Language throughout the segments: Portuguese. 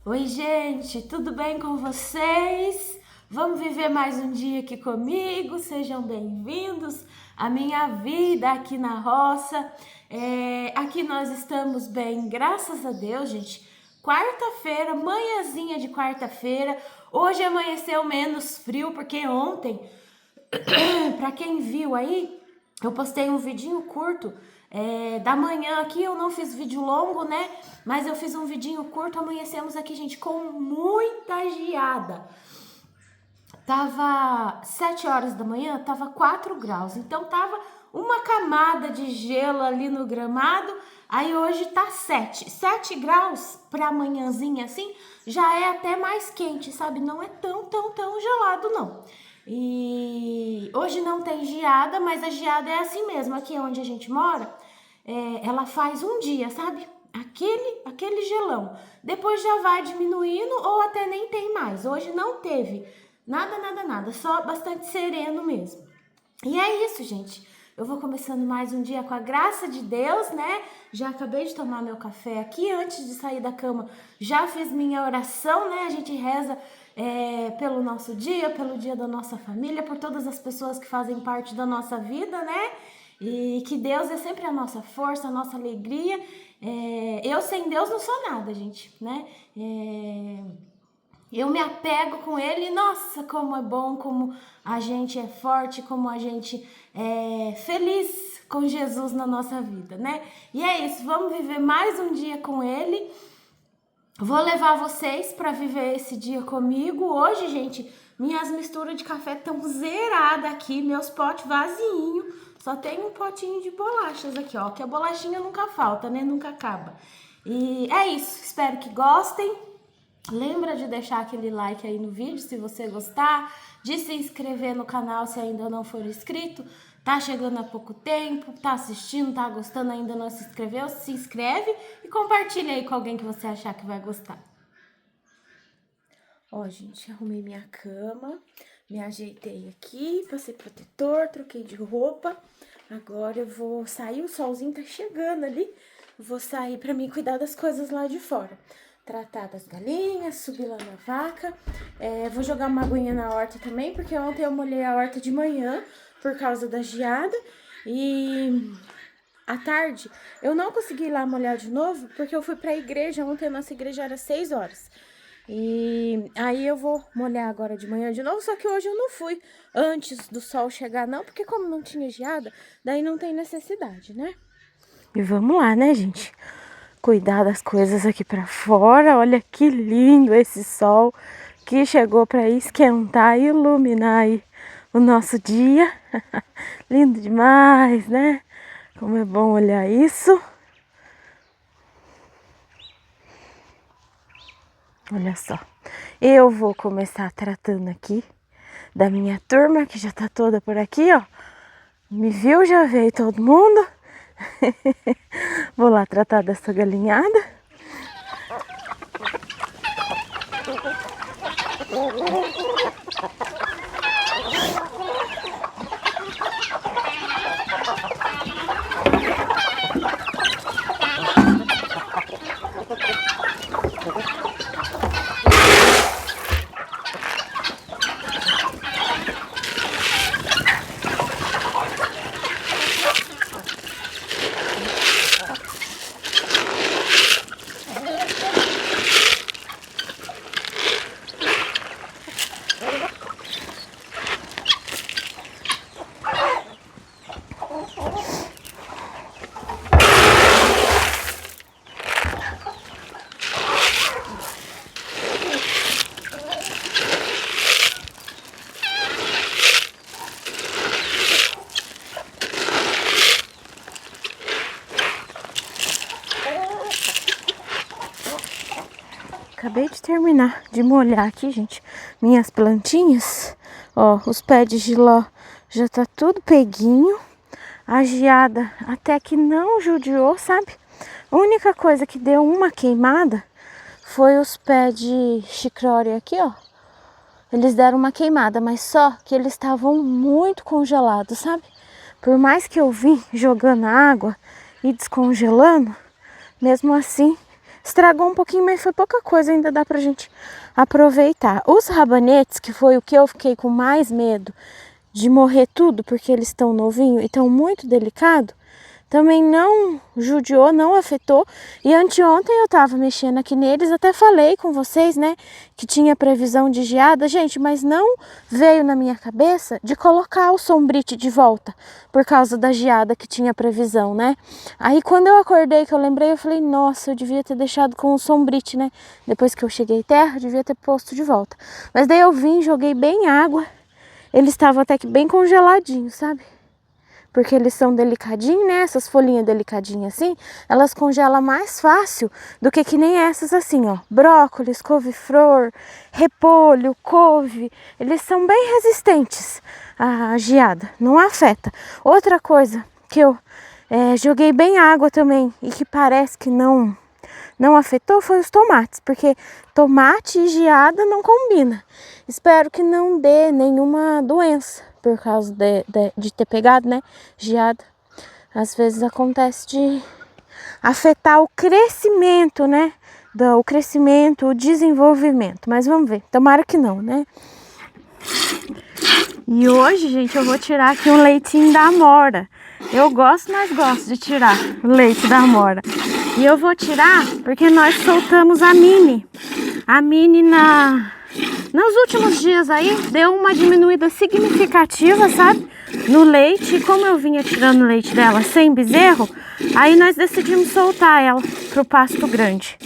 Oi, gente, tudo bem com vocês? Vamos viver mais um dia aqui comigo? Sejam bem-vindos à minha vida aqui na roça. Aqui nós estamos bem, graças a Deus, gente. Quarta-feira, manhãzinha de quarta-feira. Hoje amanheceu menos frio, porque ontem, para quem viu aí, eu postei um vidinho curto da manhã aqui. Eu não fiz vídeo longo, né? Mas eu fiz um vidinho curto. Amanhecemos aqui, gente, com muita geada. Tava 7 horas da manhã, tava 4 graus. Então tava uma camada de gelo ali no gramado. Aí hoje tá 7. 7 graus pra manhãzinha assim, já é até mais quente, sabe? Não é tão gelado, não. E hoje não tem geada, mas a geada é assim mesmo. Aqui onde a gente mora, ela faz um dia, sabe? Aquele gelão. Depois já vai diminuindo ou até nem tem mais. Hoje não teve nada. Só bastante sereno mesmo. E é isso, gente. Eu vou começando mais um dia com a graça de Deus, né? Já acabei de tomar meu café aqui. Antes de sair da cama, já fiz minha oração, né? A gente reza pelo nosso dia, pelo dia da nossa família, por todas as pessoas que fazem parte da nossa vida, né? E que Deus é sempre a nossa força, a nossa alegria. Eu sem Deus não sou nada, gente, né? Eu me apego com ele e, nossa, como é bom, como a gente é forte, como a gente é feliz com Jesus na nossa vida, né? E é isso, vamos viver mais um dia com ele. Vou levar vocês para viver esse dia comigo. Hoje, gente, minhas misturas de café estão zeradas aqui, meus potes vaziinhos. Só tem um potinho de bolachas aqui, ó, que a bolachinha nunca falta, né? Nunca acaba. E é isso, espero que gostem. Lembra de deixar aquele like aí no vídeo se você gostar, de se inscrever no canal se ainda não for inscrito. Tá chegando há pouco tempo, tá assistindo, tá gostando, ainda não se inscreveu? Se inscreve e compartilha aí com alguém que você achar que vai gostar. Ó, gente, arrumei minha cama, me ajeitei aqui, passei protetor, troquei de roupa. Agora eu vou sair, o solzinho tá chegando ali. Vou sair pra mim cuidar das coisas lá de fora. Tratar das galinhas, subir lá na vaca. Vou jogar uma aguinha na horta também, porque ontem eu molhei a horta de manhã por causa da geada. E à tarde eu não consegui ir lá molhar de novo, porque eu fui pra igreja. Ontem a nossa igreja era 6 horas. E aí eu vou molhar agora de manhã de novo, só que hoje eu não fui antes do sol chegar não, porque como não tinha geada, daí não tem necessidade, né? E vamos lá, né, gente? Cuidar das coisas aqui pra fora. Olha que lindo esse sol que chegou pra esquentar e iluminar aí o nosso dia. Lindo demais, né? Como é bom olhar isso. Olha só, eu vou começar tratando aqui da minha turma, que já tá toda por aqui, ó. Me viu, já veio todo mundo. Vou lá tratar dessa galinhada. Acabei de terminar de molhar aqui, gente, minhas plantinhas. Ó, os pés de jiló já tá tudo peguinho. A geada até que não judiou, sabe? A única coisa que deu uma queimada foi os pés de chicória aqui, ó. Eles deram uma queimada, mas só que eles estavam muito congelados, sabe? Por mais que eu vim jogando água e descongelando, mesmo assim Estragou um pouquinho, mas foi pouca coisa, ainda dá pra gente aproveitar. Os rabanetes, que foi o que eu fiquei com mais medo de morrer tudo, porque eles estão novinhos e estão muito delicados, também não judiou, não afetou. E anteontem eu tava mexendo aqui neles, até falei com vocês, né, que tinha previsão de geada, gente, mas não veio na minha cabeça de colocar o sombrite de volta, por causa da geada que tinha previsão, né. Aí quando eu acordei, que eu lembrei, eu falei, nossa, eu devia ter deixado com o sombrite, né, depois que eu cheguei terra, eu devia ter posto de volta. Mas daí eu vim, joguei bem água, eles estavam até que bem congeladinhos, sabe? Porque eles são delicadinhos, né? Essas folhinhas delicadinhas assim, elas congelam mais fácil do que nem essas assim, ó. Brócolis, couve-flor, repolho, couve, eles são bem resistentes à geada, não afeta. Outra coisa que eu joguei bem água também e que parece que não afetou foi os tomates, porque tomate e geada não combina. Espero que não dê nenhuma doença por causa de ter pegado, né, geada. Às vezes acontece de afetar o crescimento, né, o crescimento, o desenvolvimento. Mas vamos ver, tomara que não, né. E hoje, gente, eu vou tirar aqui um leitinho da Amora. Eu gosto, mas gosto de tirar o leite da Amora. E eu vou tirar porque nós soltamos a Mini. A Mini nos últimos dias aí deu uma diminuída significativa, sabe? No leite. E como eu vinha tirando o leite dela sem bezerro, aí nós decidimos soltar ela pro pasto grande.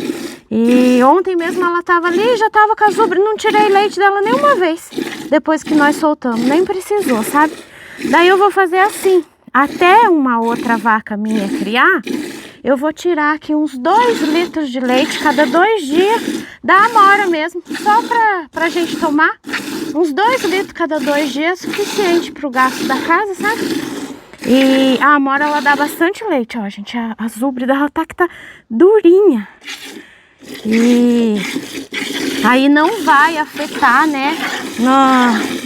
E ontem mesmo ela tava ali, já tava com a zubra, não tirei leite dela nenhuma vez. Depois que nós soltamos, nem precisou, sabe? Daí eu vou fazer assim, até uma outra vaca minha criar, eu vou tirar aqui uns 2 litros de leite cada 2 dias, da Amora mesmo, só pra gente tomar. Uns 2 litros cada 2 dias, suficiente pro gasto da casa, sabe? E a Amora, ela dá bastante leite, ó, gente. A zubra dela tá durinha. E aí não vai afetar, né,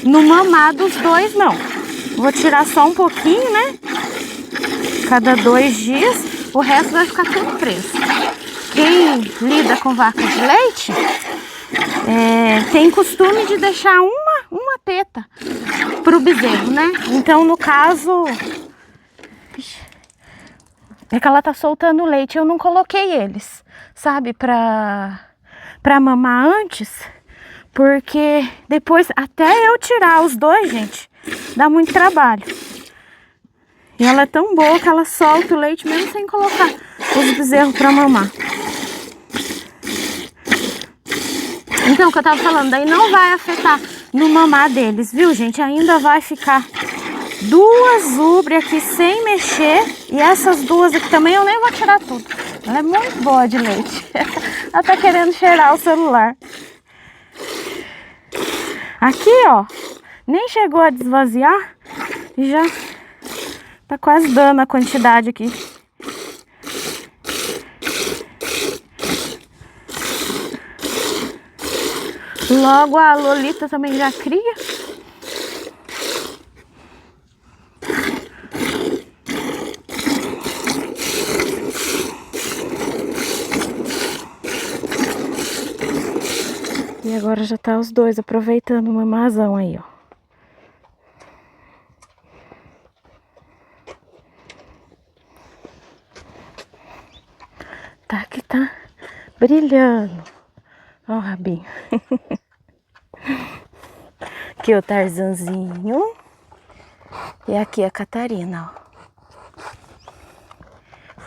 no mamar dos dois, não. Vou tirar só um pouquinho, né, cada 2 dias, o resto vai ficar tudo preso. Quem lida com vaca de leite tem costume de deixar uma teta pro bezerro, né? Então, no caso, é que ela tá soltando leite, eu não coloquei eles, sabe, pra mamar antes, porque depois, até eu tirar os dois, gente, dá muito trabalho. E ela é tão boa que ela solta o leite mesmo sem colocar os bezerros pra mamar. Então, o que eu tava falando, daí não vai afetar no mamar deles, viu, gente? Ainda vai ficar 2 zubres aqui sem mexer. E essas 2 aqui também eu nem vou tirar tudo. Ela é muito boa de leite. Ela tá querendo cheirar o celular. Aqui, ó, nem chegou a desvaziar e já tá quase dando a quantidade aqui. Logo a Lolita também já cria. E agora já tá os dois aproveitando o mamazão aí, ó. Tá que tá brilhando. Ó o rabinho. Aqui o Tarzanzinho. E aqui a Catarina, ó.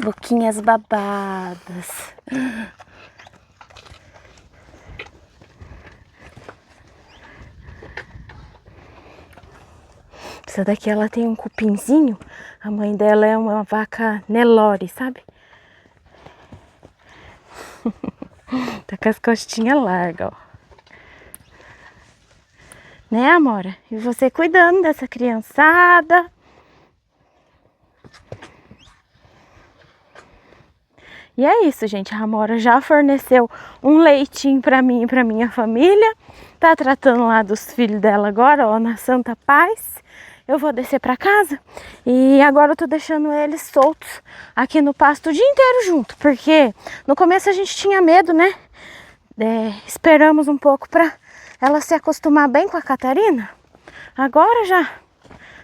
Boquinhas babadas. Essa daqui, ela tem um cupinzinho. A mãe dela é uma vaca Nelore, sabe? Tá com as costinhas largas, ó. Né, Amora? E você cuidando dessa criançada. E é isso, gente. A Amora já forneceu um leitinho pra mim e pra minha família. Tá tratando lá dos filhos dela agora, ó, na Santa Paz. eu vou descer pra casa. E agora eu tô deixando eles soltos aqui no pasto o dia inteiro junto. Porque no começo a gente tinha medo, né? Esperamos um pouco pra ela se acostumar bem com a Catarina. Agora já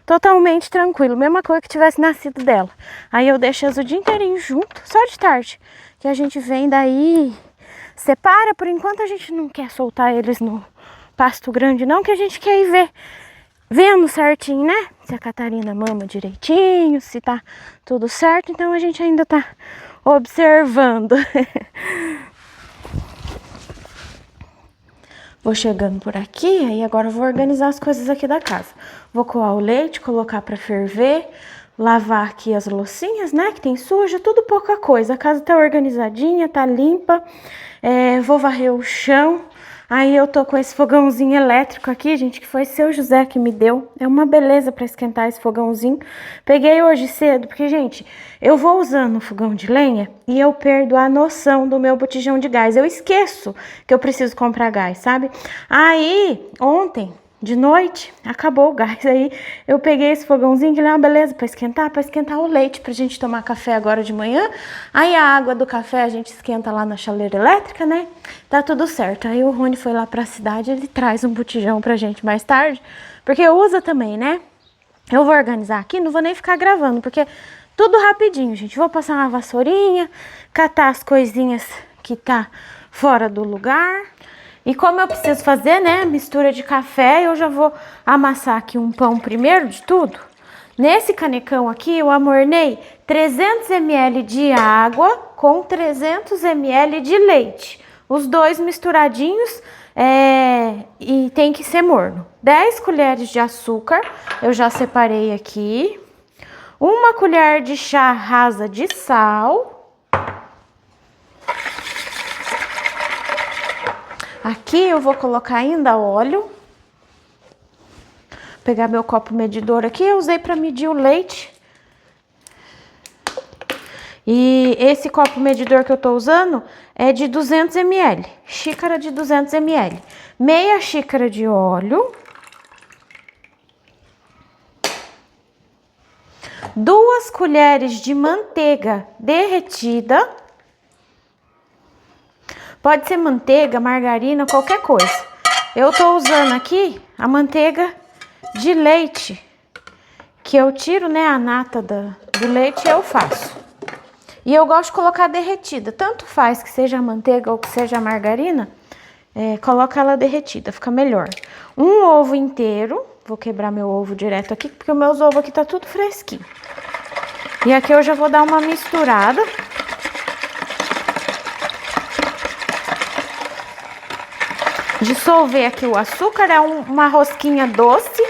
totalmente tranquilo. Mesma coisa que tivesse nascido dela. Aí eu deixo eles o dia inteirinho junto, só de tarde. Que a gente vem daí, separa. Por enquanto a gente não quer soltar eles no pasto grande não, que a gente quer ir vendo certinho, né? Se a Catarina mama direitinho, se tá tudo certo. Então a gente ainda tá observando. Vou chegando por aqui, aí agora eu vou organizar as coisas aqui da casa. Vou coar o leite, colocar pra ferver, lavar aqui as loucinhas, né, que tem suja, tudo pouca coisa. A casa tá organizadinha, tá limpa. Vou varrer o chão. Aí eu tô com esse fogãozinho elétrico aqui, gente, que foi seu José que me deu. É uma beleza pra esquentar esse fogãozinho. Peguei hoje cedo, porque, gente, eu vou usando o fogão de lenha e eu perdo a noção do meu botijão de gás. Eu esqueço que eu preciso comprar gás, sabe? Aí, ontem, de noite, acabou o gás. Aí eu peguei esse fogãozinho, que ele é uma beleza pra esquentar o leite pra gente tomar café agora de manhã. Aí a água do café a gente esquenta lá na chaleira elétrica, né? Tá tudo certo. Aí o Rony foi lá pra cidade, ele traz um botijão pra gente mais tarde, porque usa também, né? Eu vou organizar aqui, não vou nem ficar gravando, porque tudo rapidinho, gente. Vou passar uma vassourinha, catar as coisinhas que tá fora do lugar. E como eu preciso fazer, né, mistura de café, eu já vou amassar aqui um pão primeiro de tudo. Nesse canecão aqui, eu amornei 300 ml de água com 300 ml de leite. Os dois misturadinhos e tem que ser morno. 10 colheres de açúcar, eu já separei aqui. 1 colher de chá rasa de sal. Aqui eu vou colocar ainda óleo. Vou pegar meu copo medidor aqui, eu usei para medir o leite. E esse copo medidor que eu tô usando é de 200 ml, xícara de 200 ml. Meia xícara de óleo. 2 colheres de manteiga derretida. Pode ser manteiga, margarina, qualquer coisa. Eu tô usando aqui a manteiga de leite, que eu tiro, né, a nata do leite e eu faço. E eu gosto de colocar derretida. Tanto faz que seja a manteiga ou que seja a margarina, coloca ela derretida, fica melhor. 1 ovo inteiro. Vou quebrar meu ovo direto aqui, porque os meus ovos aqui tá tudo fresquinho. E aqui eu já vou dar uma misturada. Dissolver aqui o açúcar, é uma rosquinha doce.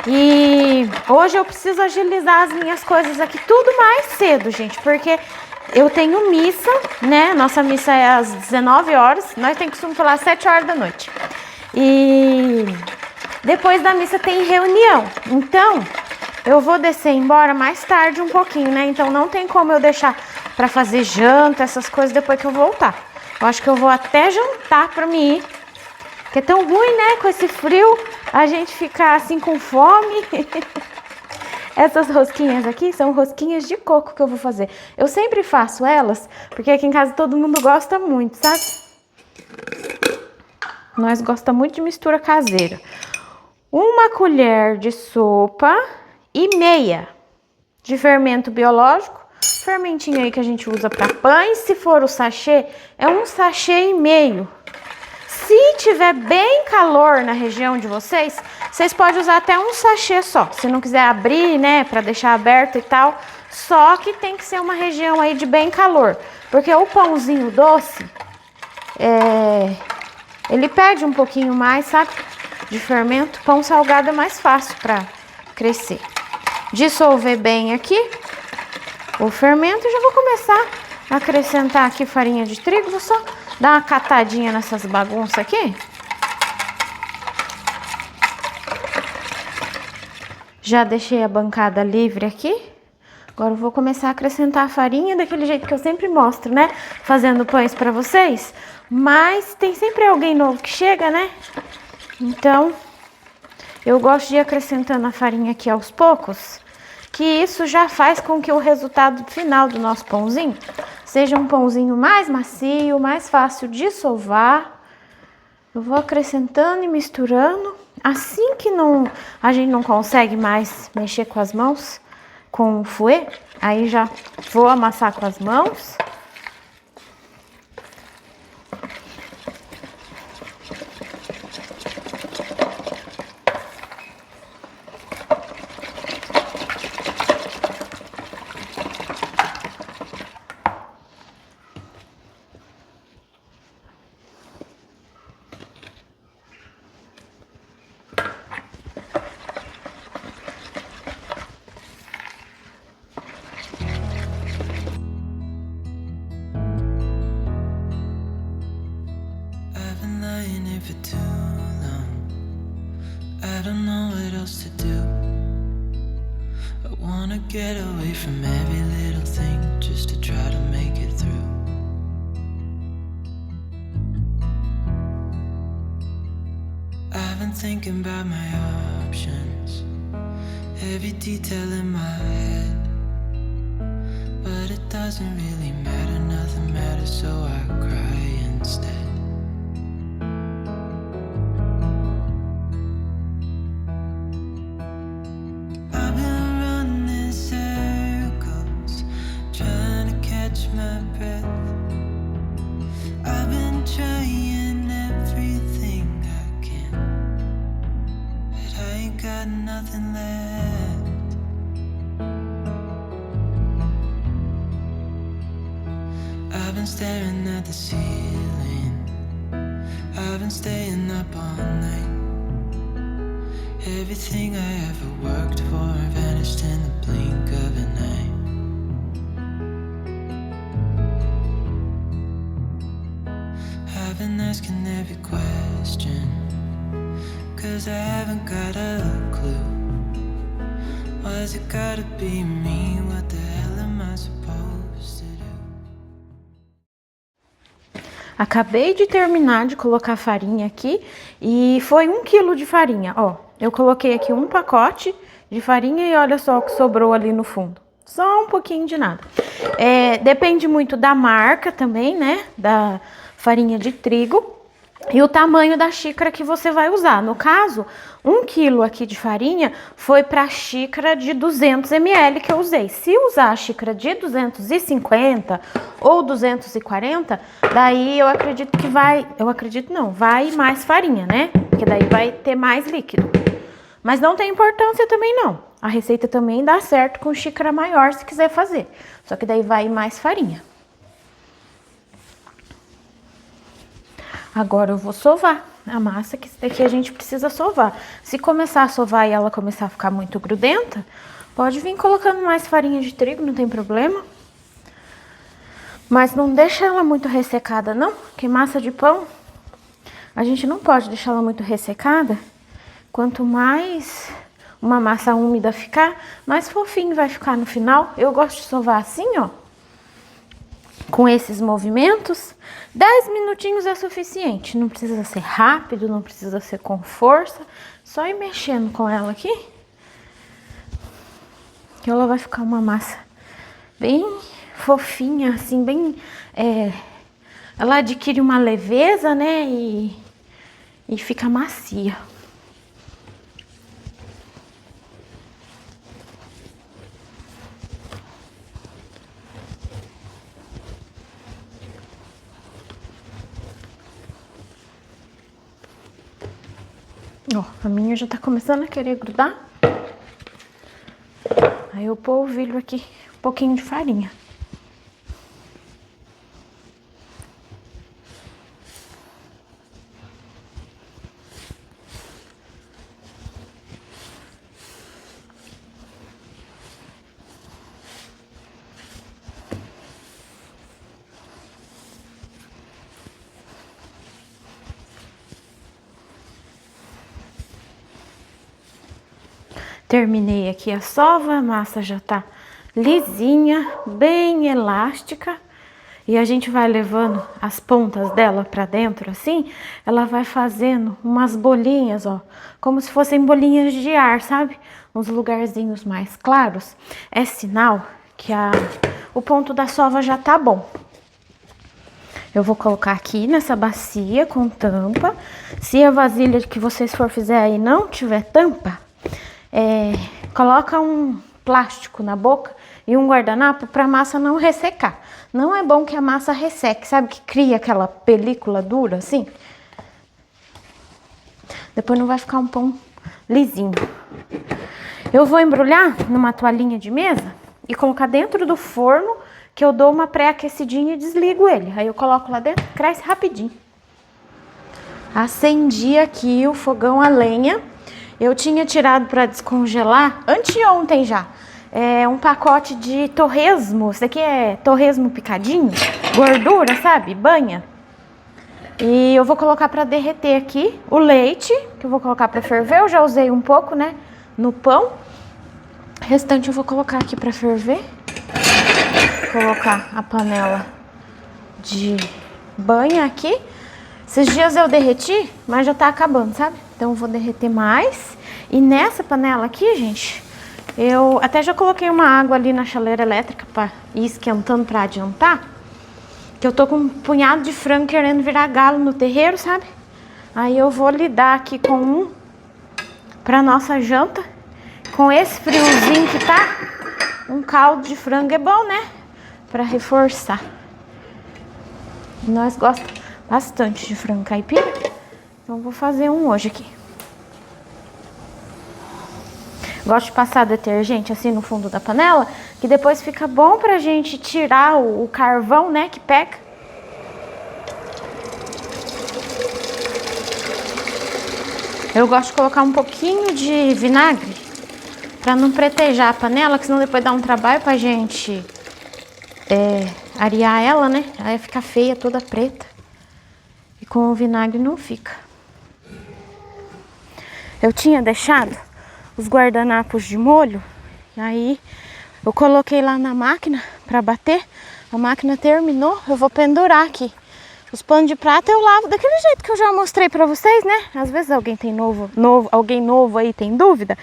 E hoje eu preciso agilizar as minhas coisas aqui tudo mais cedo, gente, porque eu tenho missa, né? Nossa missa é às 19 horas, nós temos que ir lá às 7 horas da noite. E depois da missa tem reunião, então eu vou descer embora mais tarde um pouquinho, né? Então não tem como eu deixar pra fazer janta, essas coisas depois que eu voltar. Eu acho que eu vou até jantar pra mim ir. Que é tão ruim, né? Com esse frio, a gente ficar assim com fome. Essas rosquinhas aqui são rosquinhas de coco que eu vou fazer. Eu sempre faço elas, porque aqui em casa todo mundo gosta muito, sabe? Nós gostamos muito de mistura caseira. 1 colher de sopa e meia de fermento biológico. Fermentinho aí que a gente usa para pães. Se for o sachê, é 1,5 sachê. Se tiver bem calor na região de vocês, vocês podem usar até 1 sachê só. Se não quiser abrir, né, para deixar aberto e tal. Só que tem que ser uma região aí de bem calor. Porque o pãozinho doce, ele perde um pouquinho mais, sabe, de fermento. Pão salgado é mais fácil para crescer. Dissolver bem aqui o fermento e já vou começar a acrescentar aqui farinha de trigo. Vou só dar uma catadinha nessas bagunças aqui. Já deixei a bancada livre aqui. Agora eu vou começar a acrescentar a farinha daquele jeito que eu sempre mostro, né? Fazendo pães pra vocês. Mas tem sempre alguém novo que chega, né? Então, Eu gosto de ir acrescentando a farinha aqui aos poucos, que isso já faz com que o resultado final do nosso pãozinho seja um pãozinho mais macio, mais fácil de sovar. Eu vou acrescentando e misturando. Assim que a gente não consegue mais mexer com as mãos, com o fouet, aí já vou amassar com as mãos. For too long, I don't know what else to do. I wanna get away from every little thing just to try to make it through. I've been thinking about my options, every detail in my head, but it doesn't really matter, nothing matters, so I cry instead. Nothing left. I've been staring at the ceiling, I've been staying up all night. Everything I ever worked for vanished in the blink of an eye. I've been asking every question, 'cause I haven't got a clue. Why's it gotta be me? What the hell am I supposed to do? Acabei de terminar de colocar a farinha aqui e foi 1 quilo de farinha, ó. Eu coloquei aqui um pacote de farinha e olha só o que sobrou ali no fundo. Só um pouquinho de nada. Depende muito da marca também, né? Da farinha de trigo. E o tamanho da xícara que você vai usar. No caso, 1 quilo aqui de farinha foi para a xícara de 200 ml que eu usei. Se usar a xícara de 250 ou 240, daí eu acredito que vai mais farinha, né? Porque daí vai ter mais líquido. Mas não tem importância também não. A receita também dá certo com xícara maior se quiser fazer. Só que daí vai mais farinha. Agora eu vou sovar a massa, que isso daqui a gente precisa sovar. Se começar a sovar e ela começar a ficar muito grudenta, pode vir colocando mais farinha de trigo, não tem problema. Mas não deixa ela muito ressecada não, porque massa de pão, a gente não pode deixar ela muito ressecada. Quanto mais uma massa úmida ficar, mais fofinho vai ficar no final. Eu gosto de sovar assim, ó. Com esses movimentos, 10 minutinhos é suficiente. Não precisa ser rápido, não precisa ser com força. Só ir mexendo com ela aqui. Que ela vai ficar uma massa bem fofinha, assim, bem... ela adquire uma leveza, né? E fica macia. Ó, a minha já tá começando a querer grudar. Aí eu polvilho aqui um pouquinho de farinha. Terminei aqui a sova, a massa já tá lisinha, bem elástica. e a gente vai levando as pontas dela pra dentro assim, ela vai fazendo umas bolinhas, ó, como se fossem bolinhas de ar, sabe? Uns lugarzinhos mais claros. É sinal que o ponto da sova já tá bom. Eu vou colocar aqui nessa bacia com tampa. Se a vasilha que vocês for fizer aí não tiver tampa, coloca um plástico na boca e um guardanapo para a massa não ressecar. Não é bom que a massa resseque, sabe? Que cria aquela película dura assim. Depois não vai ficar um pão lisinho. Eu vou embrulhar numa toalhinha de mesa e colocar dentro do forno, que eu dou uma pré-aquecidinha e desligo ele. Aí eu coloco lá dentro, cresce rapidinho. Acendi aqui o fogão a lenha. Eu tinha tirado para descongelar anteontem já. Um pacote de torresmo. Isso aqui é torresmo picadinho, gordura, sabe? Banha. E eu vou colocar para derreter aqui o leite, que eu vou colocar para ferver. Eu já usei um pouco, né, no pão. O restante eu vou colocar aqui para ferver. Vou colocar a panela de banha aqui. Esses dias eu derreti, mas já tá acabando, sabe? Então eu vou derreter mais. E nessa panela aqui, gente, eu até já coloquei uma água ali na chaleira elétrica para ir esquentando para adiantar. Que eu tô com um punhado de frango querendo virar galo no terreiro, sabe? Aí eu vou lidar aqui com um pra nossa janta. Com esse friozinho que tá, um caldo de frango é bom, né? Pra reforçar. Nós gostamos bastante de frango caipira, então eu vou fazer um hoje aqui. Gosto de passar detergente assim no fundo da panela, que depois fica bom pra gente tirar o carvão, né, que pega. Eu gosto de colocar um pouquinho de vinagre pra não pretejar a panela, que senão depois dá um trabalho pra gente arear ela, né? Aí fica feia, toda preta. E com o vinagre não fica. Eu tinha deixado os guardanapos de molho, e aí eu coloquei lá na máquina pra bater. A máquina terminou, eu vou pendurar aqui. Os panos de prata eu lavo daquele jeito que eu já mostrei pra vocês, né? Às vezes alguém tem alguém novo aí tem dúvida.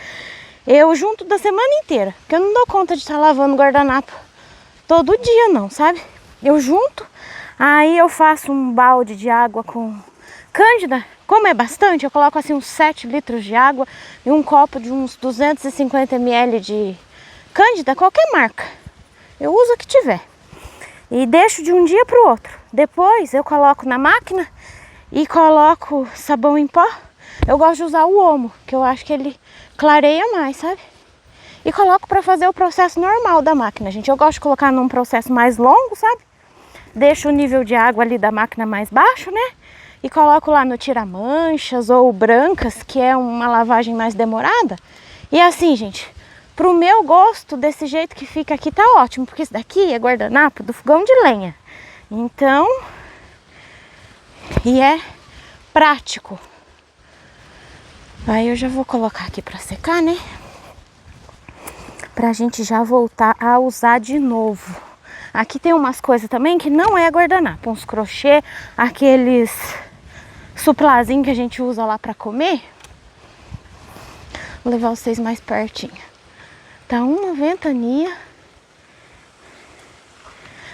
Eu junto da semana inteira, porque eu não dou conta de estar lavando guardanapo todo dia não, sabe? Eu junto, aí eu faço um balde de água com cândida. Como é bastante, eu coloco assim uns 7 litros de água e um copo de uns 250 ml de cândida, qualquer marca. Eu uso a que tiver. E deixo de um dia para o outro. Depois eu coloco na máquina e coloco sabão em pó. Eu gosto de usar o Omo, que eu acho que ele clareia mais, sabe? E coloco para fazer o processo normal da máquina, gente. Eu gosto de colocar num processo mais longo, sabe? Deixo o nível de água ali da máquina mais baixo, né? E coloco lá no tira-manchas ou brancas, que é uma lavagem mais demorada. E assim, gente, pro meu gosto, desse jeito que fica aqui tá ótimo, porque isso daqui é guardanapo do fogão de lenha. Então, e é prático. Aí eu já vou colocar aqui pra secar, né? Pra gente já voltar a usar de novo. Aqui tem umas coisas também que não é guardanapo, uns crochê, aqueles suplazinho que a gente usa lá pra comer. Vou levar vocês mais pertinho. Tá uma ventania.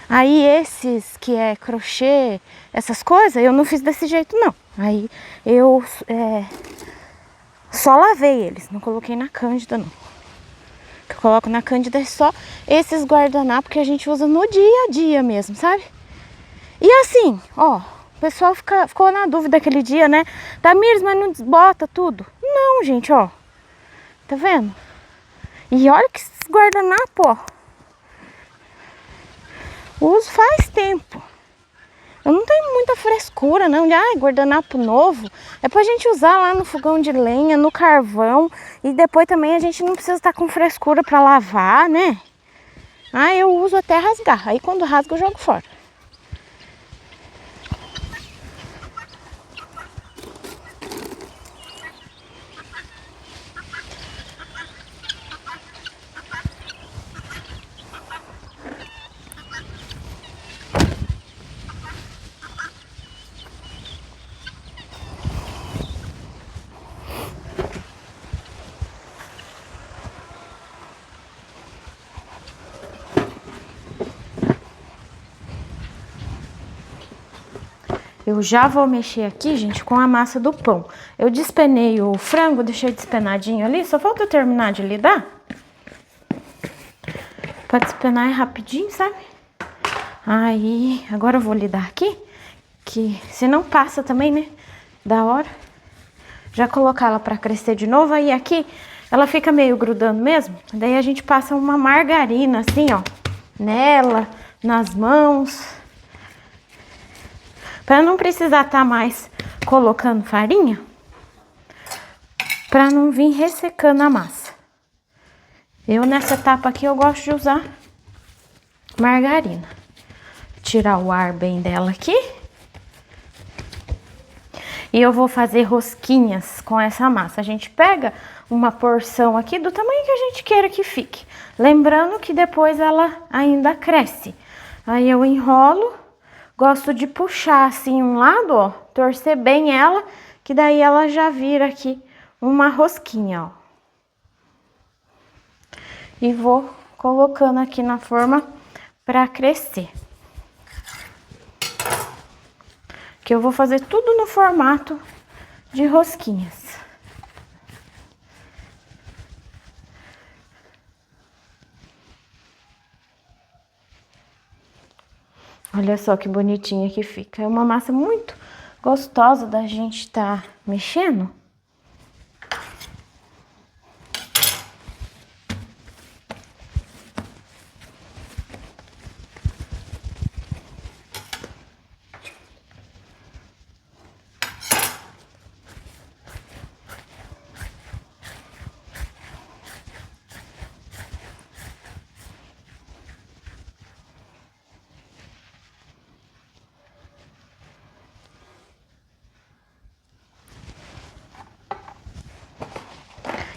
Aí esses que é crochê, essas coisas, eu não fiz desse jeito não. Aí eu só lavei eles, não coloquei na cândida não. O que eu coloco na cândida é só esses guardanapos que a gente usa no dia a dia mesmo, sabe? E assim, ó, o pessoal ficou na dúvida aquele dia, né? Tamires, mas não desbota tudo? Não, gente, ó. Tá vendo? E olha que esses guardanapos, ó. Uso faz tempo. Eu não tenho muita frescura, não. De guardanapo novo. É pra gente usar lá no fogão de lenha, no carvão. E depois também a gente não precisa estar com frescura pra lavar, né? Eu uso até rasgar. Aí quando rasga eu jogo fora. Eu já vou mexer aqui, gente, com a massa do pão. Eu despenei o frango, deixei despenadinho ali, só falta eu terminar de lidar. Pra despenar é rapidinho, sabe? Aí, agora eu vou lidar aqui, que se não passa também, né, da hora. Já colocar ela pra crescer de novo, aí aqui ela fica meio grudando mesmo. Daí a gente passa uma margarina assim, ó, nela, nas mãos. Pra não precisar estar mais colocando farinha. Pra não vir ressecando a massa. Eu nessa etapa aqui eu gosto de usar margarina. Tirar o ar bem dela aqui. E eu vou fazer rosquinhas com essa massa. A gente pega uma porção aqui do tamanho que a gente queira que fique. Lembrando que depois ela ainda cresce. Aí eu enrolo, gosto de puxar assim um lado, ó, torcer bem ela, que daí ela já vira aqui uma rosquinha, ó. E vou colocando aqui na forma pra crescer. Que eu vou fazer tudo no formato de rosquinhas. Olha só que bonitinha que fica. É uma massa muito gostosa da gente tá mexendo.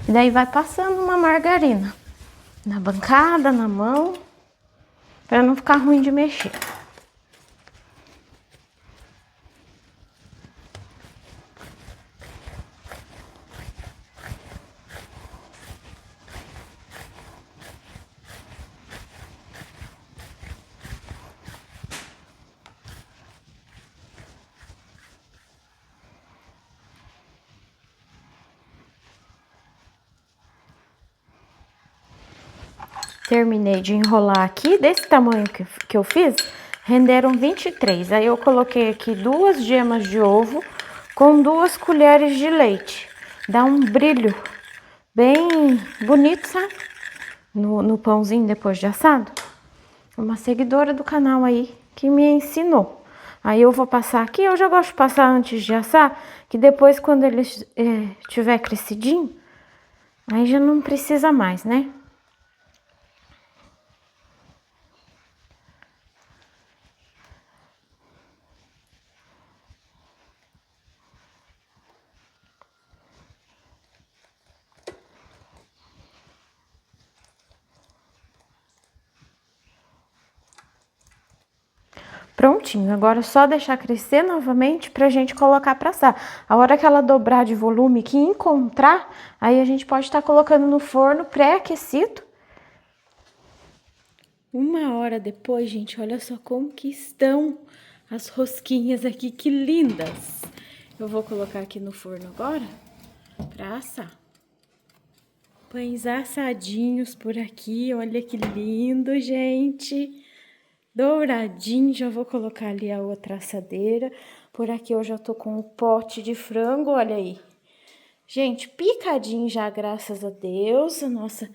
E daí vai passando uma margarina na bancada, na mão, para não ficar ruim de mexer. Terminei de enrolar aqui, desse tamanho que eu fiz, renderam 23. Aí eu coloquei aqui 2 gemas de ovo com 2 colheres de leite. Dá um brilho bem bonito, sabe? No pãozinho depois de assado. Uma seguidora do canal aí que me ensinou. Aí eu vou passar aqui, eu já gosto de passar antes de assar, que depois quando ele tiver crescidinho, aí já não precisa mais, né? Prontinho, agora é só deixar crescer novamente pra gente colocar pra assar. A hora que ela dobrar de volume, que encontrar, aí a gente pode estar colocando no forno pré-aquecido. 1 hora depois, gente, olha só como que estão as rosquinhas aqui, que lindas! Eu vou colocar aqui no forno agora pra assar. Pães assadinhos por aqui, olha que lindo, gente! Douradinho, já vou colocar ali a outra assadeira. Por aqui eu já tô com o pote de frango, olha aí. Gente, picadinho já, graças a Deus, a nossa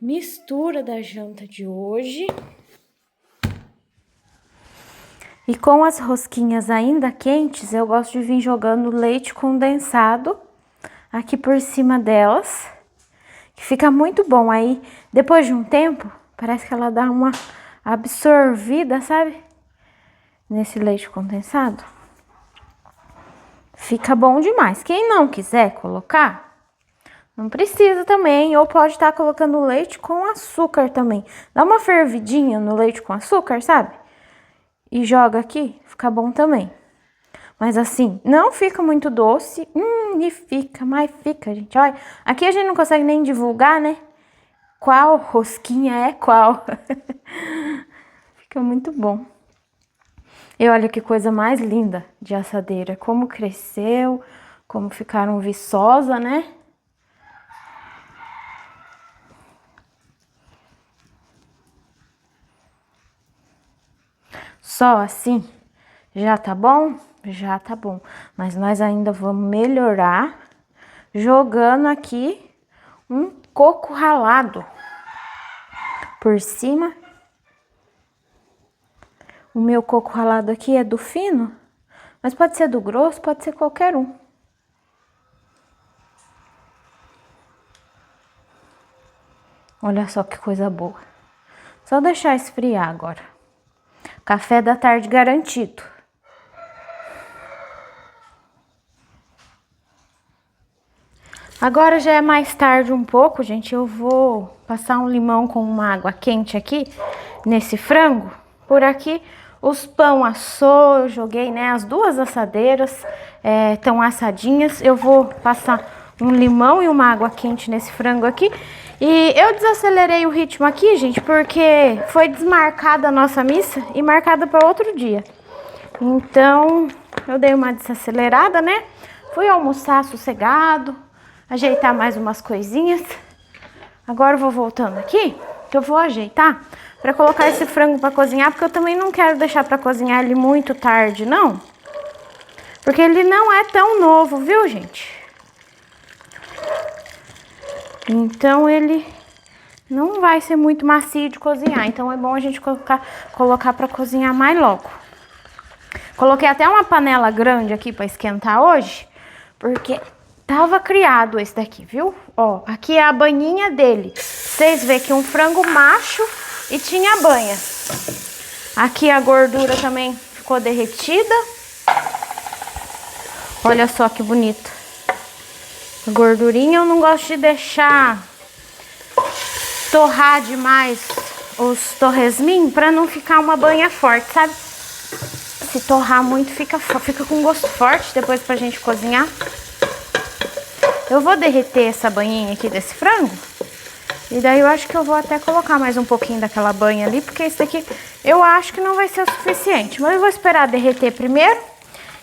mistura da janta de hoje. E com as rosquinhas ainda quentes, eu gosto de vir jogando leite condensado aqui por cima delas. Que fica muito bom, aí depois de um tempo, parece que ela dá uma absorvida, sabe? Nesse leite condensado. Fica bom demais. Quem não quiser colocar, não precisa também. Ou pode estar colocando leite com açúcar também. Dá uma fervidinha no leite com açúcar, sabe? E joga aqui, fica bom também. Mas assim, não fica muito doce. E fica, mas fica, gente. Olha, aqui a gente não consegue nem divulgar, né? Qual rosquinha é qual. Fica muito bom. E olha que coisa mais linda de assadeira. Como cresceu, como ficaram viçosa, né? Só assim já tá bom? Já tá bom. Mas nós ainda vamos melhorar jogando aqui um coco ralado por cima. O meu coco ralado aqui é do fino, mas pode ser do grosso, pode ser qualquer um. Olha só que coisa boa. Só deixar esfriar agora. Café da tarde garantido. Agora já é mais tarde um pouco, gente. Eu vou passar um limão com uma água quente aqui nesse frango. Por aqui os pão assou, eu joguei, né? As duas assadeiras estão assadinhas. Eu vou passar um limão e uma água quente nesse frango aqui. E eu desacelerei o ritmo aqui, gente, porque foi desmarcada a nossa missa e marcada para outro dia. Então, eu dei uma desacelerada, né? Fui almoçar sossegado, ajeitar mais umas coisinhas. Agora eu vou voltando aqui, que eu vou ajeitar para colocar esse frango para cozinhar, porque eu também não quero deixar para cozinhar ele muito tarde, não. Porque ele não é tão novo, viu, gente? Então ele não vai ser muito macio de cozinhar. Então é bom a gente colocar para cozinhar mais logo. Coloquei até uma panela grande aqui para esquentar hoje, porque tava criado esse daqui, viu? Ó, aqui é a banhinha dele. Vocês vê que um frango macho e tinha banha. Aqui a gordura também ficou derretida. Olha só que bonito. A gordurinha eu não gosto de deixar torrar demais os torresmin para não ficar uma banha forte, sabe? Se torrar muito fica com gosto forte depois pra gente cozinhar. Eu vou derreter essa banhinha aqui desse frango. E daí eu acho que eu vou até colocar mais um pouquinho daquela banha ali, porque esse daqui eu acho que não vai ser o suficiente. Mas eu vou esperar derreter primeiro.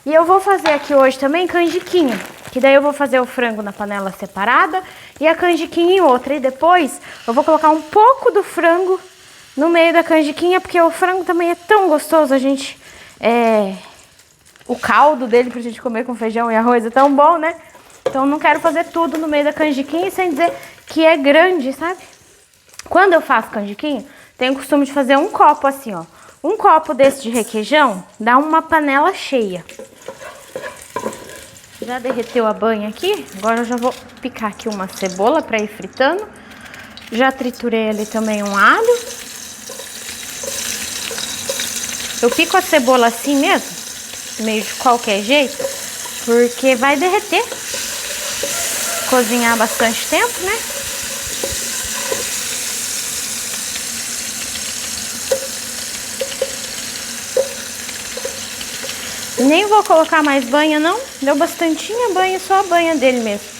E eu vou fazer aqui hoje também canjiquinha. Que daí eu vou fazer o frango na panela separada e a canjiquinha em outra. E depois eu vou colocar um pouco do frango no meio da canjiquinha, porque o frango também é tão gostoso, a gente... o caldo dele pra gente comer com feijão e arroz é tão bom, né? Então eu não quero fazer tudo no meio da canjiquinha sem dizer que é grande, sabe? Quando eu faço canjiquinha, tenho o costume de fazer um copo assim, ó. Um copo desse de requeijão dá uma panela cheia. Já derreteu a banha aqui, agora eu já vou picar aqui uma cebola para ir fritando. Já triturei ali também um alho. Eu pico a cebola assim mesmo, meio de qualquer jeito, porque vai derreter. Cozinhar bastante tempo, né? Nem vou colocar mais banha, não. Deu bastantinha banha, só a banha dele mesmo.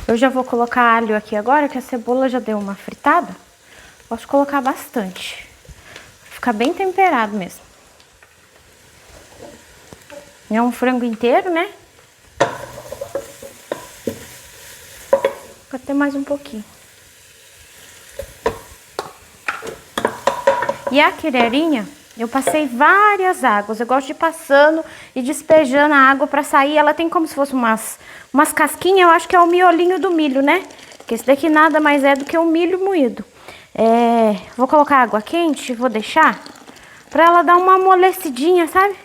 Eu já vou colocar alho aqui agora, que a cebola já deu uma fritada. Posso colocar bastante. Fica bem temperado mesmo. É um frango inteiro, né? Vou até mais um pouquinho. E a quireirinha, eu passei várias águas. Eu gosto de ir passando e despejando a água pra sair. Ela tem como se fosse umas casquinhas. Eu acho que é o miolinho do milho, né? Porque esse daqui nada mais é do que o milho moído. Vou colocar água quente e vou deixar pra ela dar uma amolecidinha, sabe?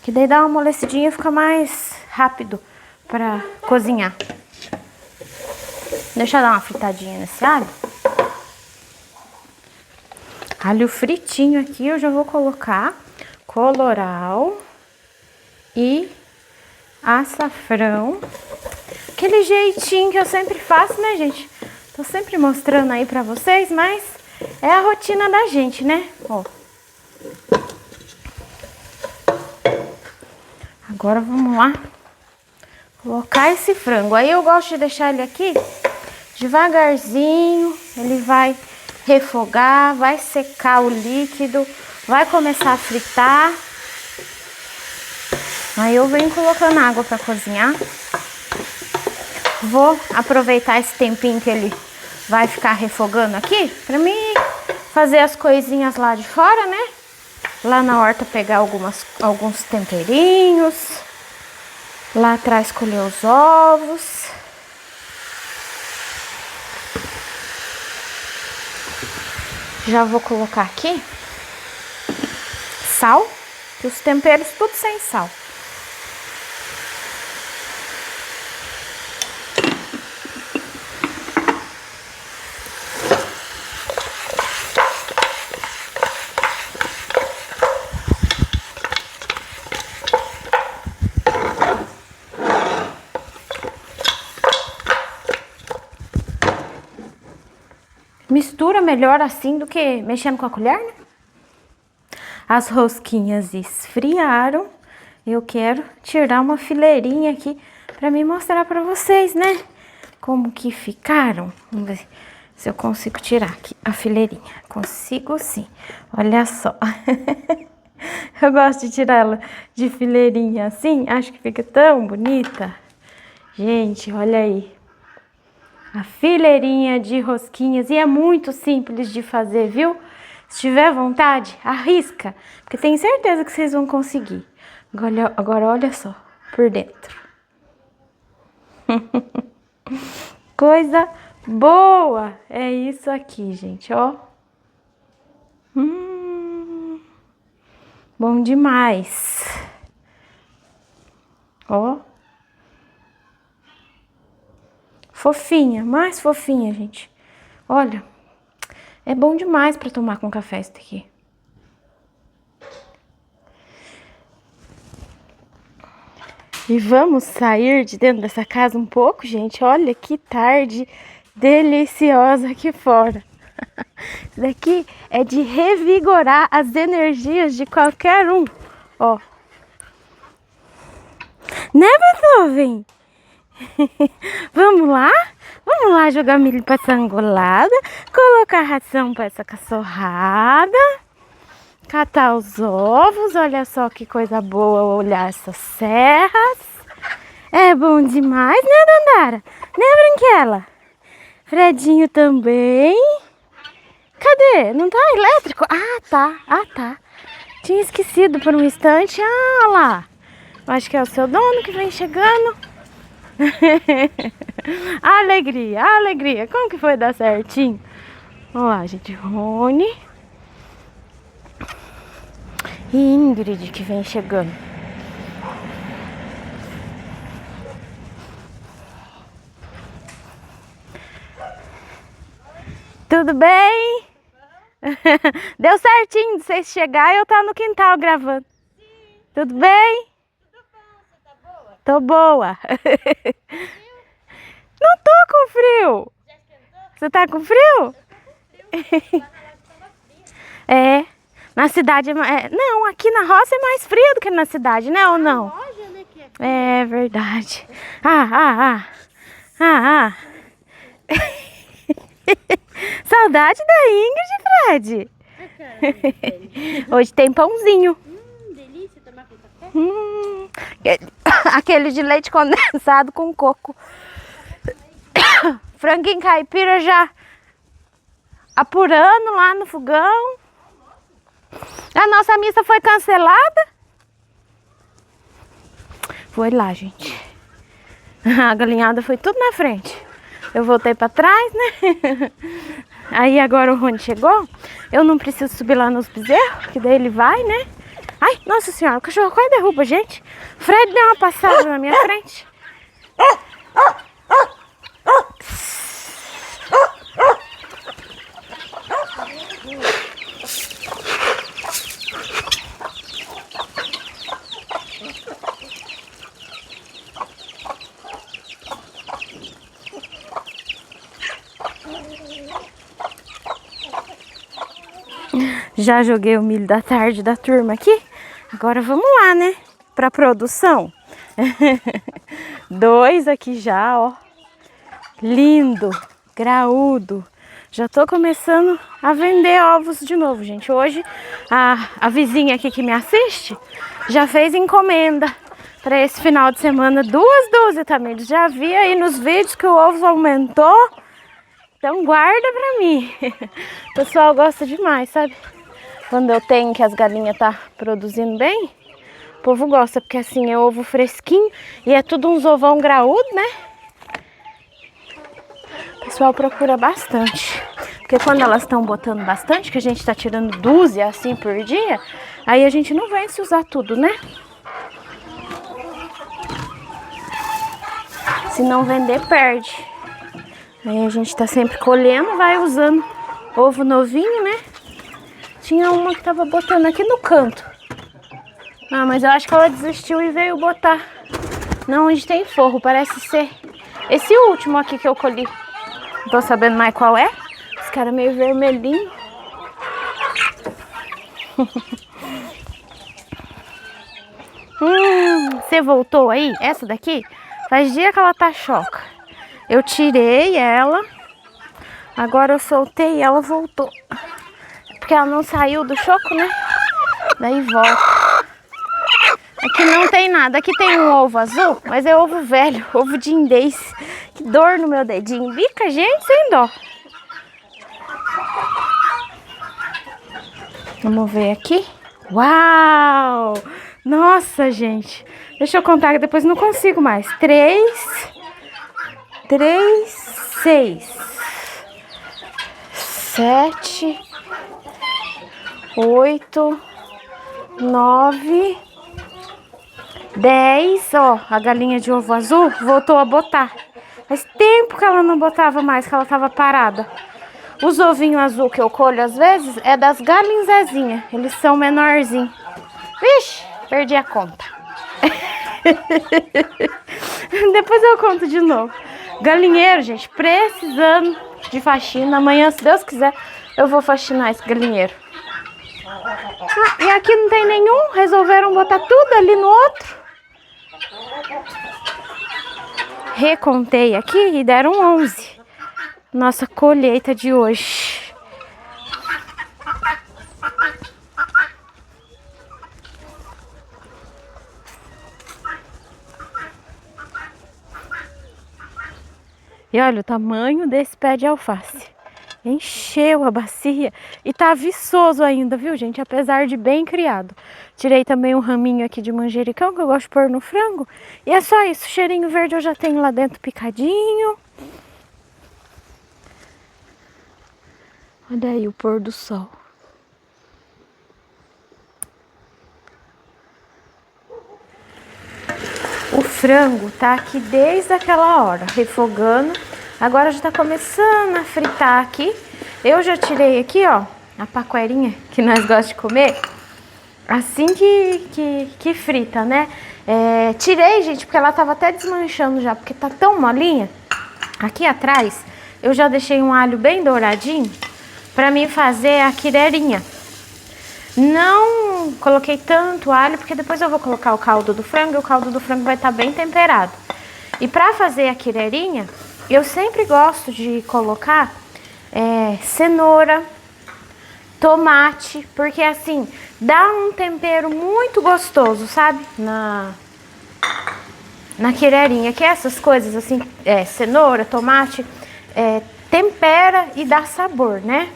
Que daí dá uma amolecidinha e fica mais rápido pra cozinhar. Deixa eu dar uma fritadinha nesse alho. Alho fritinho aqui, eu já vou colocar colorau e açafrão. Aquele jeitinho que eu sempre faço, né, gente? Tô sempre mostrando aí pra vocês, mas é a rotina da gente, né? Ó. Agora vamos lá colocar esse frango. Aí eu gosto de deixar ele aqui devagarzinho. Ele vai refogar, vai secar o líquido, vai começar a fritar. Aí eu venho colocando água para cozinhar. Vou aproveitar esse tempinho que ele vai ficar refogando aqui para mim fazer as coisinhas lá de fora, né? Lá na horta pegar alguns temperinhos. Lá atrás colher os ovos. Já vou colocar aqui sal, que os temperos tudo sem sal. Mistura melhor assim do que mexendo com a colher, né? As rosquinhas esfriaram. Eu quero tirar uma fileirinha aqui para me mostrar para vocês, né? Como que ficaram. Vamos ver se eu consigo tirar aqui a fileirinha. Consigo sim. Olha só. Eu gosto de tirar ela de fileirinha assim. Acho que fica tão bonita. Gente, olha aí. A fileirinha de rosquinhas. E é muito simples de fazer, viu? Se tiver vontade, arrisca. Porque tenho certeza que vocês vão conseguir. Agora olha só, por dentro. Coisa boa! É isso aqui, gente, ó. Bom demais. Ó. Fofinha, mais fofinha, gente. Olha, é bom demais para tomar com café isso aqui. E vamos sair de dentro dessa casa um pouco, gente. Olha que tarde deliciosa aqui fora. Isso daqui é de revigorar as energias de qualquer um. Ó. Né, Beethoven? Vamos lá? Vamos lá jogar milho para essa angolada, colocar ração para essa cachorrada, catar os ovos. Olha só que coisa boa olhar essas serras. É bom demais, né, Dandara? Né, Branquela? Fredinho também. Cadê? Não tá elétrico? Ah, tá. Tinha esquecido por um instante. Ah, lá. Acho que é o seu dono que vem chegando. Alegria, alegria. Como que foi dar certinho? Vamos lá, gente. Rony e Ingrid que vem chegando. Tudo bem? Deu certinho de vocês chegarem e eu estar no quintal gravando. Sim. Tudo bem? Tudo bom, você tá boa? Tô boa. Não tô com frio. Já esquentou? Você tá com frio? Eu tô com frio. Lá na roça tava frio. É, na cidade não, aqui na roça é mais frio do que na cidade, né, ou não? Loja, né, que é verdade. Saudade da Ingrid, Fred. Hoje tem pãozinho. Delícia tomar com café. Aquele de leite condensado com coco. Franguinho caipira já apurando lá no fogão. A nossa missa foi cancelada. Foi lá, gente. A galinhada foi tudo na frente. Eu voltei pra trás, né? Aí agora o Rony chegou. Eu não preciso subir lá nos bezerros, que daí ele vai, né? Ai, nossa senhora, o cachorro quase derruba, gente. Fred deu uma passada na minha frente. Já joguei o milho da tarde da turma aqui. Agora vamos lá, né? para produção. 2 aqui já, ó. Lindo, graúdo. Já tô começando a vender ovos de novo, gente. Hoje a vizinha aqui que me assiste já fez encomenda para esse final de semana. 2 dúzias também. Eles já vi aí nos vídeos que o ovo aumentou. Então guarda pra mim. O pessoal gosta demais, sabe? Quando eu tenho que as galinhas tá produzindo bem, o povo gosta, porque assim é ovo fresquinho e é tudo uns ovão graúdo, né? O pessoal procura bastante. Porque quando elas estão botando bastante, que a gente tá tirando dúzia assim por dia, aí a gente não vence usar tudo, né? Se não vender, perde. Aí a gente tá sempre colhendo, vai usando ovo novinho, né? Tinha uma que tava botando aqui no canto. Ah, mas eu acho que ela desistiu e veio botar. Não, onde tem forro, parece ser esse último aqui que eu colhi. Não tô sabendo mais qual é. Esse cara é meio vermelhinho. Você voltou aí? Essa daqui? Faz dia que ela tá choca. Eu tirei ela. Agora eu soltei e ela voltou. Porque ela não saiu do choco, né? Daí volta. Aqui não tem nada. Aqui tem um ovo azul, mas é ovo velho, ovo de indês. Que dor no meu dedinho. Bica, gente, sem dó. Vamos ver aqui. Uau! Nossa, gente. Deixa eu contar que depois não consigo mais. 3, 6, 7, 8, 9, 10. Ó, a galinha de ovo azul voltou a botar. Faz tempo que ela não botava mais, que ela tava parada. Os ovinhos azul que eu colho às vezes é das galinzezinhas. Eles são menorzinhos. Vixe, perdi a conta. Depois eu conto de novo. Galinheiro, gente, precisando de faxina. Amanhã, se Deus quiser, eu vou faxinar esse galinheiro. Ah, e aqui não tem nenhum. Resolveram botar tudo ali no outro. Recontei aqui e deram 11. Nossa colheita de hoje. E olha o tamanho desse pé de alface. Encheu a bacia e tá viçoso ainda, viu, gente? Apesar de bem criado. Tirei também um raminho aqui de manjericão que eu gosto de pôr no frango. E é só isso. O cheirinho verde eu já tenho lá dentro picadinho. Olha aí o pôr do sol. O frango tá aqui desde aquela hora, refogando. Agora já tá começando a fritar aqui. Eu já tirei aqui, ó, a paquerinha que nós gostamos de comer. Assim que frita, né? Tirei, gente, porque ela tava até desmanchando já, porque tá tão molinha. Aqui atrás, eu já deixei um alho bem douradinho pra mim fazer a quirerinha. Não coloquei tanto alho, porque depois eu vou colocar o caldo do frango e o caldo do frango vai estar bem temperado. E pra fazer a quirerinha, eu sempre gosto de colocar cenoura, tomate, porque assim, dá um tempero muito gostoso, sabe? Na quirerinha, que é essas coisas assim, cenoura, tomate, tempera e dá sabor, né?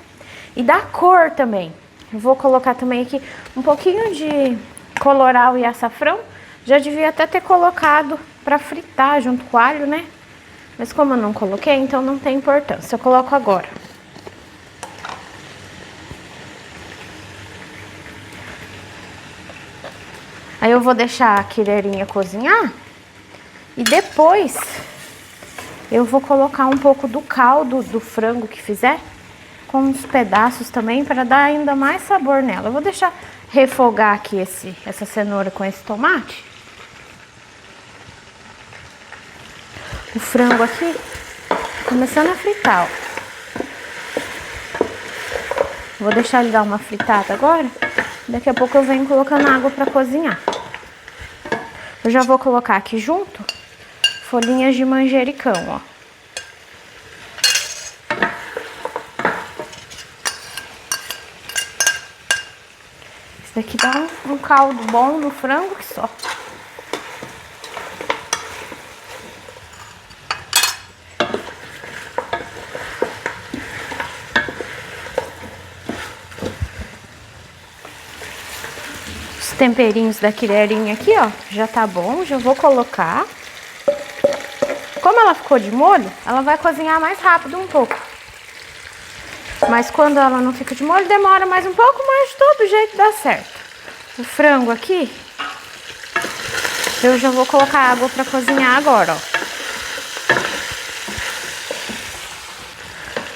E dá cor também. Eu vou colocar também aqui um pouquinho de colorau e açafrão. Já devia até ter colocado para fritar junto com o alho, né? Mas como eu não coloquei, então não tem importância. Eu coloco agora. Aí eu vou deixar a quirerinha cozinhar. E depois eu vou colocar um pouco do caldo do frango que fizer, com uns pedaços também, para dar ainda mais sabor nela. Eu vou deixar refogar aqui essa cenoura com esse tomate. O frango aqui, começando a fritar, ó. Vou deixar ele dar uma fritada agora. Daqui a pouco eu venho colocando água para cozinhar. Eu já vou colocar aqui junto folhinhas de manjericão, ó. Isso daqui dá um caldo bom no frango que só. Os temperinhos da colherinha aqui, ó, já tá bom, já vou colocar. Como ela ficou de molho, ela vai cozinhar mais rápido um pouco. Mas quando ela não fica de molho, demora mais um pouco, mas de todo jeito dá certo. O frango aqui, eu já vou colocar água pra cozinhar agora, ó.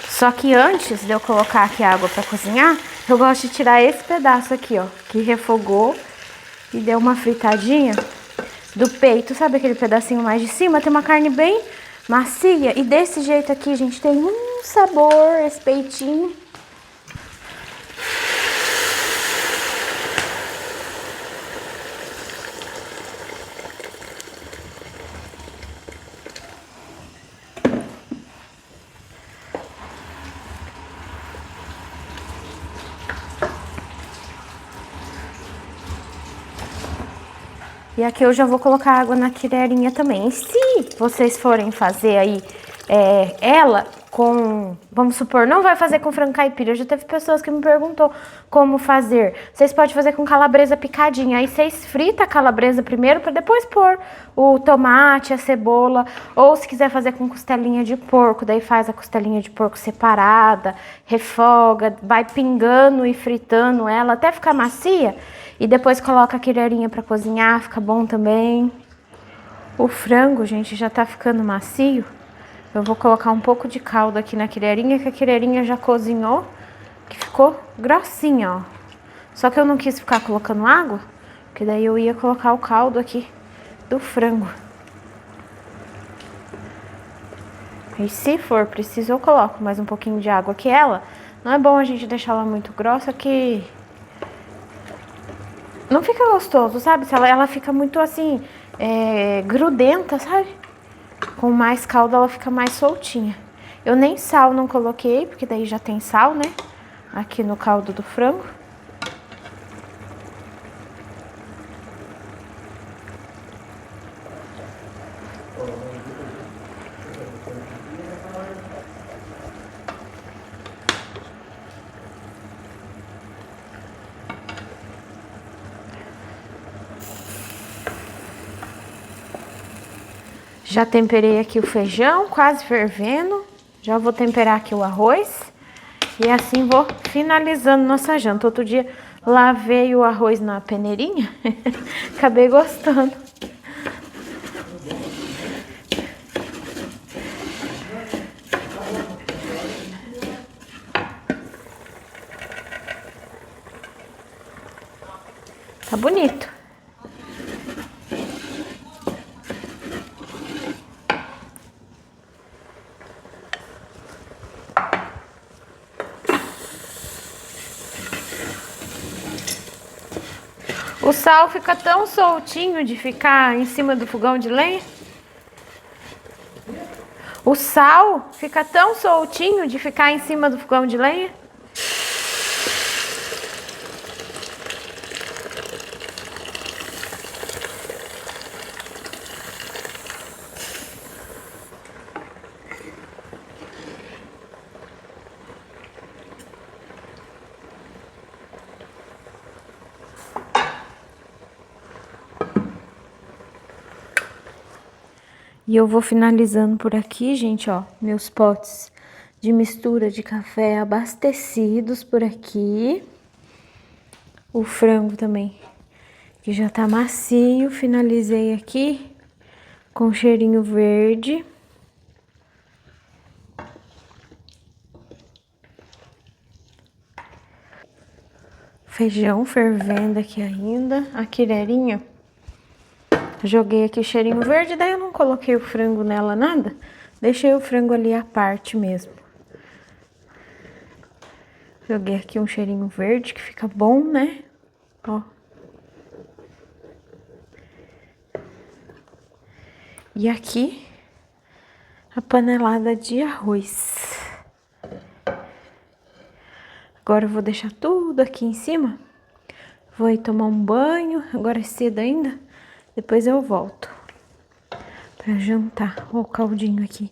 Só que antes de eu colocar aqui a água pra cozinhar, eu gosto de tirar esse pedaço aqui, ó, que refogou e deu uma fritadinha do peito. Sabe aquele pedacinho mais de cima? Tem uma carne bem macia. E desse jeito aqui, gente, tem um sabor esse peitinho. E aqui eu já vou colocar água na colherinha também. E se vocês forem fazer aí ela com... Vamos supor, não vai fazer com frango caipira. Já teve pessoas que me perguntou como fazer. Vocês podem fazer com calabresa picadinha. Aí vocês fritam a calabresa primeiro para depois pôr o tomate, a cebola. Ou se quiser fazer com costelinha de porco, daí faz a costelinha de porco separada, refoga, vai pingando e fritando ela até ficar macia. E depois coloca a colherinha pra cozinhar, fica bom também. O frango, gente, já tá ficando macio. Eu vou colocar um pouco de caldo aqui na colherinha, que a colherinha já cozinhou, que ficou grossinha, ó. Só que eu não quis ficar colocando água, porque daí eu ia colocar o caldo aqui do frango. E se for preciso, eu coloco mais um pouquinho de água, que ela não é bom a gente deixar ela muito grossa, que não fica gostoso, sabe? Ela fica muito assim, grudenta, sabe? Com mais caldo ela fica mais soltinha. Eu nem sal não coloquei, porque daí já tem sal, né? Aqui no caldo do frango. Já temperei aqui o feijão, quase fervendo. Já vou temperar aqui o arroz. E assim vou finalizando nossa janta. Outro dia lavei o arroz na peneirinha. Acabei gostando. Tá bonito. O sal fica tão soltinho de ficar em cima do fogão de lenha. O sal fica tão soltinho de ficar em cima do fogão de lenha. E eu vou finalizando por aqui, gente, ó, meus potes de mistura de café abastecidos por aqui. O frango também, que já tá macio, finalizei aqui com cheirinho verde. Feijão fervendo aqui ainda, a colherinha. Joguei aqui o cheirinho verde, daí eu não coloquei o frango nela, nada. Deixei o frango ali à parte mesmo. Joguei aqui um cheirinho verde, que fica bom, né? Ó. E aqui, a panelada de arroz. Agora eu vou deixar tudo aqui em cima. Vou ir tomar um banho, agora é cedo ainda. Depois eu volto pra jantar. Ó o caldinho aqui.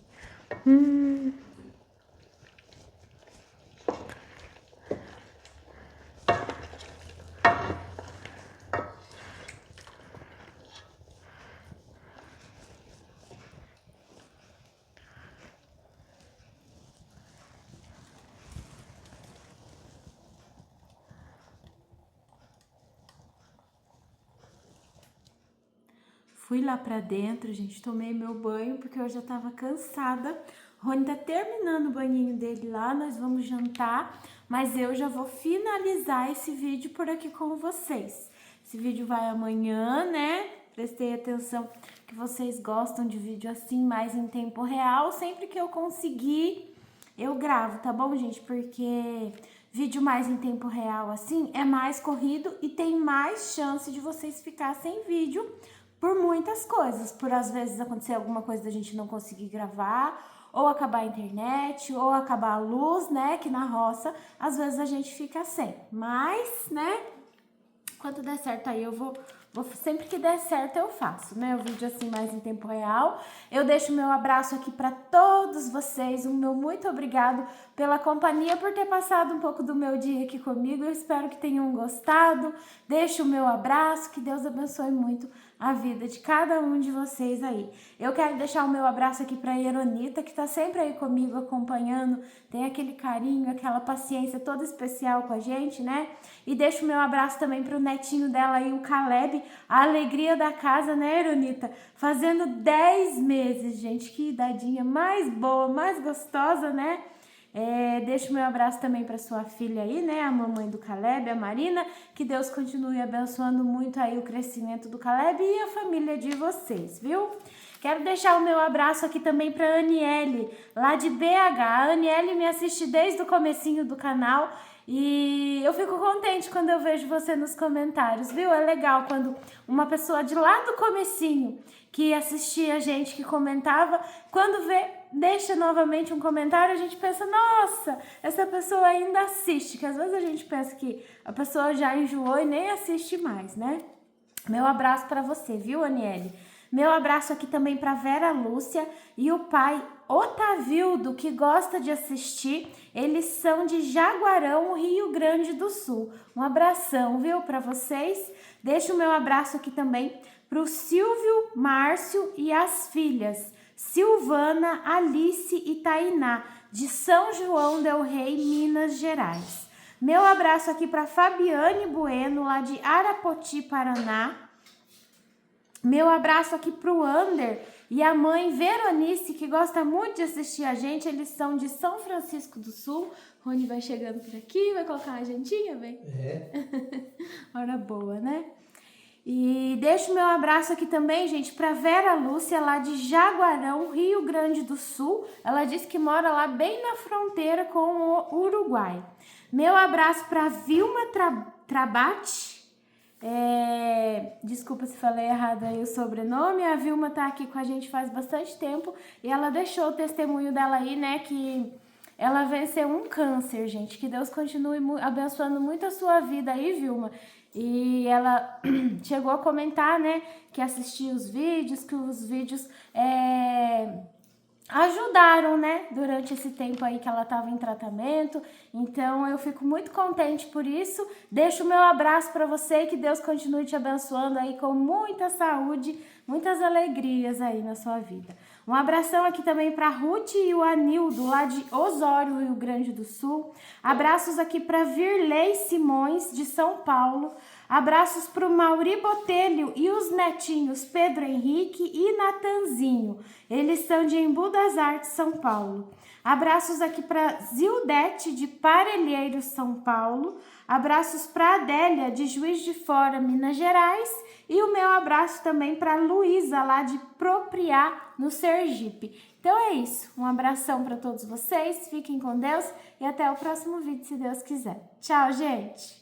Fui lá pra dentro, gente, tomei meu banho, porque eu já tava cansada. O Rony tá terminando o banhinho dele lá, nós vamos jantar, mas eu já vou finalizar esse vídeo por aqui com vocês. Esse vídeo vai amanhã, né? Prestei atenção que vocês gostam de vídeo assim, mais em tempo real. Sempre que eu conseguir, eu gravo, tá bom, gente? Porque vídeo mais em tempo real assim é mais corrido e tem mais chance de vocês ficar sem vídeo por muitas coisas, por às vezes acontecer alguma coisa da gente não conseguir gravar, ou acabar a internet, ou acabar a luz, né, que na roça, às vezes a gente fica sem. Mas, né, quando der certo aí eu vou sempre que der certo eu faço, né, o vídeo assim mais em tempo real. Eu deixo meu abraço aqui para todos vocês, o meu muito obrigado pela companhia, por ter passado um pouco do meu dia aqui comigo. Eu espero que tenham gostado. Deixo o meu abraço, que Deus abençoe muito a vida de cada um de vocês aí. Eu quero deixar o meu abraço aqui para a Eronita, que tá sempre aí comigo acompanhando, tem aquele carinho, aquela paciência toda especial com a gente, né? E deixo o meu abraço também para o netinho dela aí, o Caleb, a alegria da casa, né, Eronita? Fazendo 10 meses, gente, que idadinha mais boa, mais gostosa, né? Deixo meu abraço também para sua filha aí, né, a mamãe do Caleb, a Marina, que Deus continue abençoando muito aí o crescimento do Caleb e a família de vocês, viu? Quero deixar o meu abraço aqui também para a Aniele, lá de BH. A Aniele me assiste desde o comecinho do canal e eu fico contente quando eu vejo você nos comentários, viu? É legal quando uma pessoa de lá do comecinho que assistia a gente, que comentava, quando deixa novamente um comentário, a gente pensa, nossa, essa pessoa ainda assiste, que às vezes a gente pensa que a pessoa já enjoou e nem assiste mais, né? Meu abraço para você, viu, Aniele? Meu abraço aqui também para Vera Lúcia e o pai Otavildo, que gosta de assistir. Eles são de Jaguarão, Rio Grande do Sul. Um abração, viu, para vocês. Deixo o meu abraço aqui também para o Silvio, Márcio e as filhas Silvana, Alice e Tainá, de São João del Rei, Minas Gerais. Meu abraço aqui para Fabiane Bueno, lá de Arapoti, Paraná. Meu abraço aqui pro Ander e a mãe Veronice, que gosta muito de assistir a gente. Eles são de São Francisco do Sul. Rony vai chegando por aqui, vai colocar uma jantinha, bem? Hora boa, né? E deixo meu abraço aqui também, gente, para Vera Lúcia, lá de Jaguarão, Rio Grande do Sul. Ela disse que mora lá bem na fronteira com o Uruguai. Meu abraço para Vilma Trabate. Desculpa se falei errado aí o sobrenome. A Vilma tá aqui com a gente faz bastante tempo e ela deixou o testemunho dela aí, né, que ela venceu um câncer, gente. Que Deus continue abençoando muito a sua vida aí, Vilma. E ela chegou a comentar, né, que assistia os vídeos, que os vídeos ajudaram, né, durante esse tempo aí que ela estava em tratamento. Então eu fico muito contente por isso. Deixo o meu abraço para você e que Deus continue te abençoando aí com muita saúde, muitas alegrias aí na sua vida. Um abração aqui também para Ruth e o Anildo, lá de Osório, Rio Grande do Sul. Abraços aqui para Virley Simões, de São Paulo. Abraços para o Mauri Botelho e os netinhos Pedro Henrique e Natanzinho. Eles são de Embu das Artes, São Paulo. Abraços aqui para Zildete, de Parelheiros, São Paulo. Abraços para Adélia, de Juiz de Fora, Minas Gerais. E o meu abraço também para Luísa, lá de Propriá, no Sergipe. Então é isso. Um abração para todos vocês. Fiquem com Deus e até o próximo vídeo, se Deus quiser. Tchau, gente!